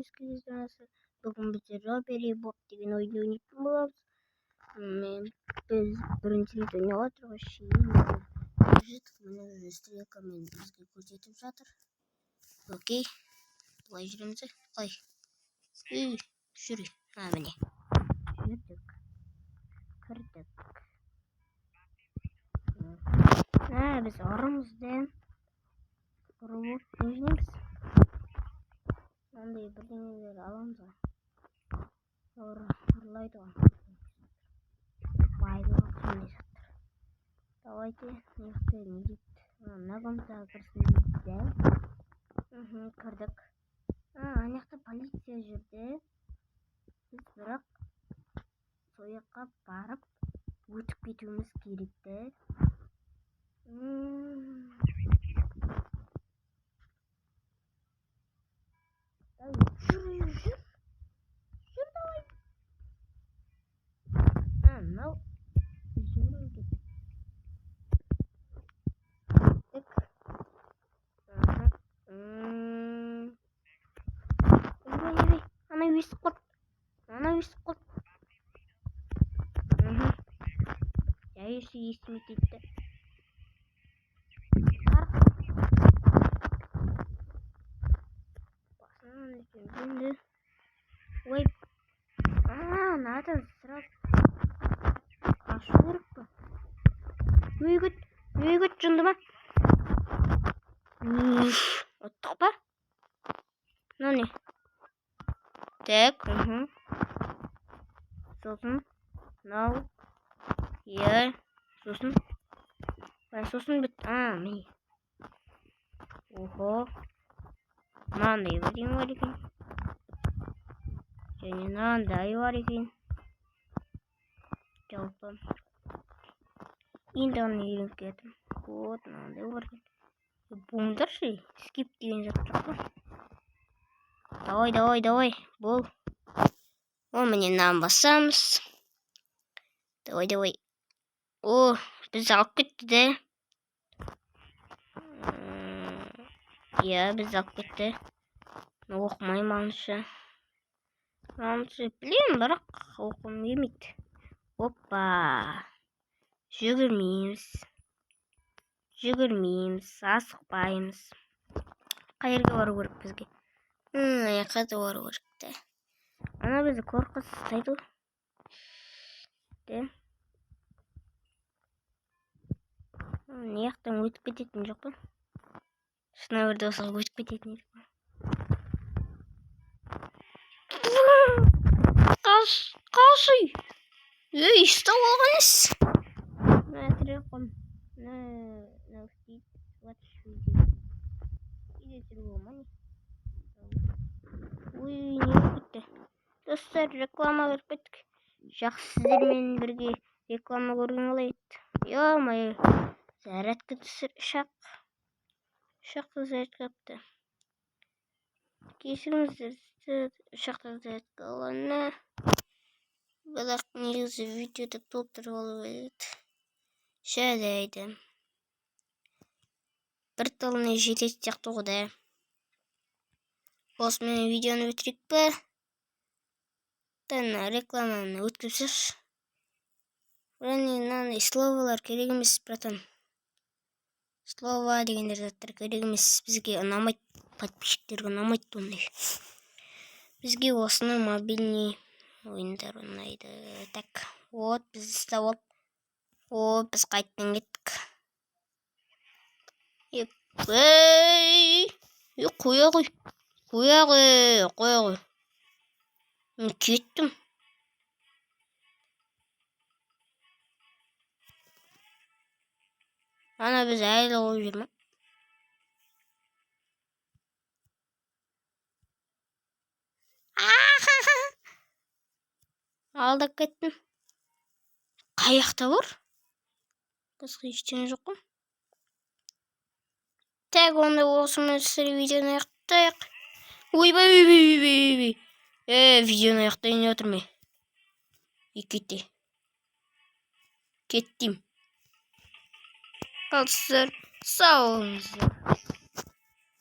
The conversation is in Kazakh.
еске кездеріңіз. Бүгін біздер Robbery Bob деген ойынды ойнайтын боламыз. Біз бірінші рет ойнап отырмыз. Міне стрелкамен бізге көрсетіп жатыр. Окей, былай жүреміз. Ой, жүре. Міне кірдік. Біз ұрымызды ұрып жібереміз. Мынандай бірдеңелер аламыз ғой. Ұрлайды ғой. Байлық сондай заттар. Давайте не дейді. Мына комнатаға кірсін дейді. Кірдік. Ана жақта полиция жүрді. Біз бірақ сол жаққа барып өтіп кетуіміз керекті. Жүр давай. Мынау жүріп кеттік. Ана өсіп қалды. Жайысы есіме кетті. Ой, надо сразу ашу керек па? Үйгіт жынды ма? Оттық па? Не? Так, сосын, мынау, сосын біт, міне. Охо, мынандай бірдеңе бар екен. Және мынандай бар екен. Жалпы. Енді оны үйреніп кеттім. Вот, мынандай бар екен. Буындаршы, скип деген зат жоқ па? Давай, бол. О, міне мынаны басамыз. Давай. О, біз алып кетті де. Біз алып кетті. Оқымай маншы. Білем, бірақ оқым келмейді. Оппа. Жүгірмейміз, асықпаймыз. Қайерге бару керек бізге? Аяққа бару керекті. Ана бізді қорқыз ұстайды. Не жақтан өтіп кететін жоқ па? Шына бірді осыға өтіп кететін едік па? Қашы! Ұстап алғаныз! Ой, не өтті? Достар, реклама көріп кеттік. Жақсы сіздермен бірге реклама көрген қалай еді. Ё-моё, зарядка ұшақты зарядкапты. Кешіріңіздер, ұшақты зарядка алғанына. Бірақ негізі видеода толтырып алып еді. Жарайды. Бір талына жетеді сияқты ғой. Осымен видеоны бітірейік па? Рекламаны өткізсіз. Мынандай словалар керек емес, братан. Слова дегендер заттар керек емес. Бізге ұнамайды, подписчиктерге ұнамайды ондай. Бізге осыны мобильный ойындар ұнайды. Так, вот біз ұстап алып. Біз қайттан кеттік. Қоя ғой. Кеттім. Ана біз әлі қойып жүр ма? Алдап кеттім. Қаяқта бар? Басқа ештеңе жоқ қой. Так, онда осымен сіздер видеоны аяқтайық. Ойбай. Видеоны аяқтайын отырмай. Кеттім. Қалсыздар, сау болыңыздар.